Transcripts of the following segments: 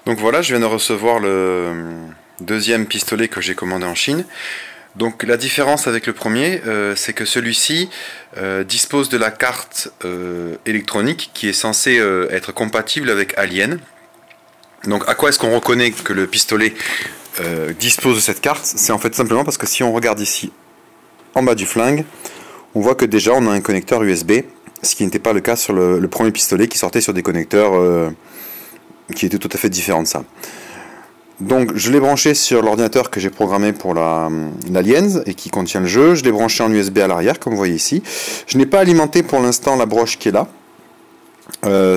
Donc voilà, je viens de recevoir le deuxième pistolet que j'ai commandé en Chine. Donc la différence avec le premier, c'est que celui-ci dispose de la carte électronique qui est censée être compatible avec Alien. Donc à quoi est-ce qu'on reconnaît que le pistolet dispose de cette carte? C'est en fait simplement parce que si on regarde ici en bas du flingue, on voit que déjà on a un connecteur USB, ce qui n'était pas le cas sur le premier pistolet qui sortait sur des connecteurs qui étaient tout à fait différents de ça. Donc je l'ai branché sur l'ordinateur que j'ai programmé pour l'Aliens et qui contient le jeu. Je l'ai branché en USB à l'arrière comme vous voyez ici. Je n'ai pas alimenté pour l'instant la broche qui est là.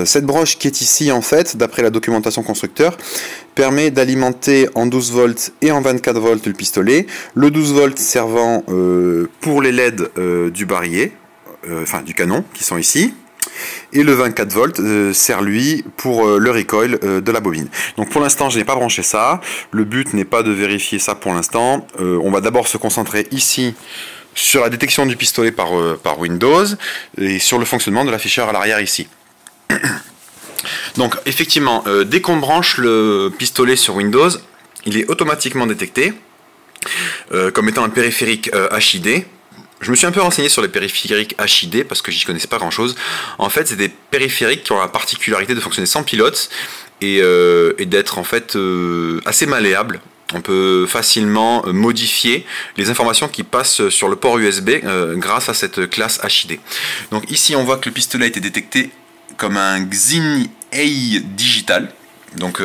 Cette broche qui est ici en fait, d'après la documentation constructeur, permet d'alimenter en 12 volts et en 24 volts le pistolet. Le 12 volts servant pour les LED du barillet, enfin du canon qui sont ici. Et le 24 volts sert lui pour le recoil de la bobine. Donc pour l'instant je n'ai pas branché ça, le but n'est pas de vérifier ça pour l'instant, on va d'abord se concentrer ici sur la détection du pistolet par Windows et sur le fonctionnement de l'afficheur à l'arrière ici. Donc effectivement, dès qu'on branche le pistolet sur Windows, il est automatiquement détecté comme étant un périphérique HID. Je me suis un peu renseigné sur les périphériques HID parce que j'y connaissais pas grand chose. En fait, c'est des périphériques qui ont la particularité de fonctionner sans pilote et d'être en fait assez malléables. On peut facilement modifier les informations qui passent sur le port USB grâce à cette classe HID. Donc ici, on voit que le pistolet a été détecté comme un Xin AI digital. Donc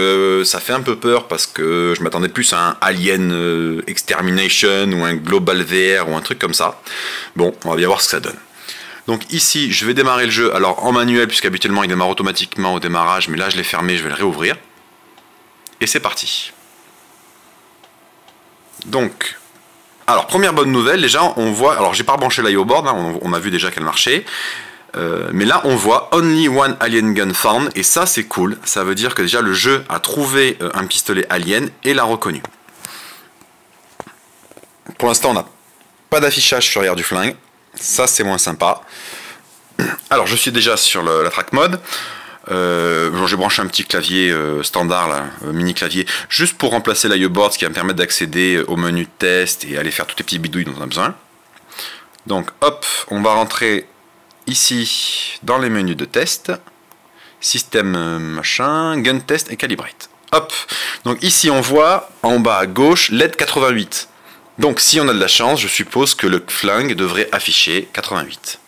ça fait un peu peur parce que je m'attendais plus à un Alien Extermination ou un Global VR ou un truc comme ça. Bon, on va bien voir ce que ça donne. Donc ici, je vais démarrer le jeu, alors en manuel, puisqu'habituellement il démarre automatiquement au démarrage, mais là je l'ai fermé, je vais le réouvrir. Et c'est parti. Donc, alors première bonne nouvelle, déjà on voit, alors j'ai pas rebranché l'IO board, hein, on a vu déjà qu'elle marchait. Mais là on voit Only One Alien Gun Found et ça c'est cool, ça veut dire que déjà le jeu a trouvé un pistolet alien et l'a reconnu. Pour l'instant on n'a pas d'affichage sur l'arrière du flingue, ça c'est moins sympa. Alors je suis déjà sur la track mode, j'ai branché un petit clavier standard, là, mini clavier, juste pour remplacer l'IO board, ce qui va me permettre d'accéder au menu de test et aller faire toutes les petites bidouilles dont on a besoin. Donc hop, on va rentrer ici dans les menus de test, système machin, gun test et calibrate. Hop, donc ici on voit en bas à gauche LED 88. Donc si on a de la chance, je suppose que le flingue devrait afficher 88.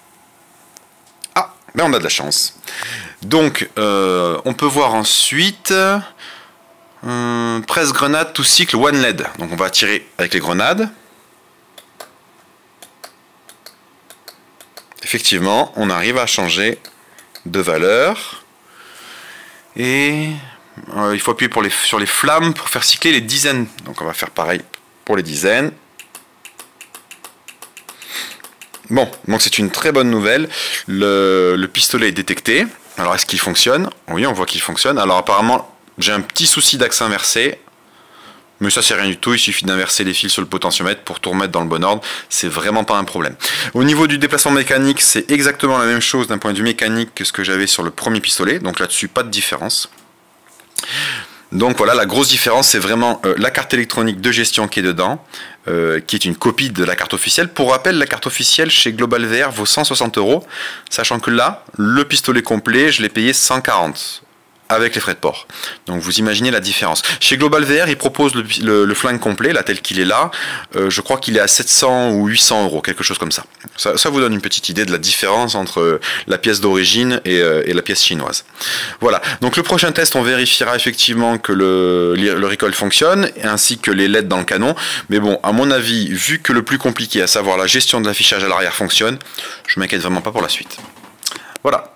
Ah, ben on a de la chance. Donc on peut voir ensuite presse grenade to cycle one LED. Donc on va tirer avec les grenades. Effectivement, on arrive à changer de valeur et il faut appuyer sur les flammes pour faire cycler les dizaines. Donc on va faire pareil pour les dizaines. Bon, donc c'est une très bonne nouvelle. Le pistolet est détecté. Alors est-ce qu'il fonctionne? Oui, on voit qu'il fonctionne. Alors apparemment, j'ai un petit souci d'axe inversé. Mais ça c'est rien du tout, il suffit d'inverser les fils sur le potentiomètre pour tout remettre dans le bon ordre, c'est vraiment pas un problème. Au niveau du déplacement mécanique, c'est exactement la même chose d'un point de vue mécanique que ce que j'avais sur le premier pistolet, donc là-dessus pas de différence. Donc voilà, la grosse différence c'est vraiment la carte électronique de gestion qui est dedans, qui est une copie de la carte officielle. Pour rappel, la carte officielle chez Global VR vaut 160 €, sachant que là, le pistolet complet, je l'ai payé 140 € avec les frais de port. Donc vous imaginez la différence. Chez Global VR, ils proposent le flingue complet, là tel qu'il est là. Je crois qu'il est à 700 ou 800 €, quelque chose comme ça. Ça vous donne une petite idée de la différence entre la pièce d'origine et la pièce chinoise. Voilà. Donc le prochain test, on vérifiera effectivement que le recoil fonctionne, ainsi que les LED dans le canon. Mais bon, à mon avis, vu que le plus compliqué, à savoir la gestion de l'affichage à l'arrière fonctionne, je m'inquiète vraiment pas pour la suite. Voilà.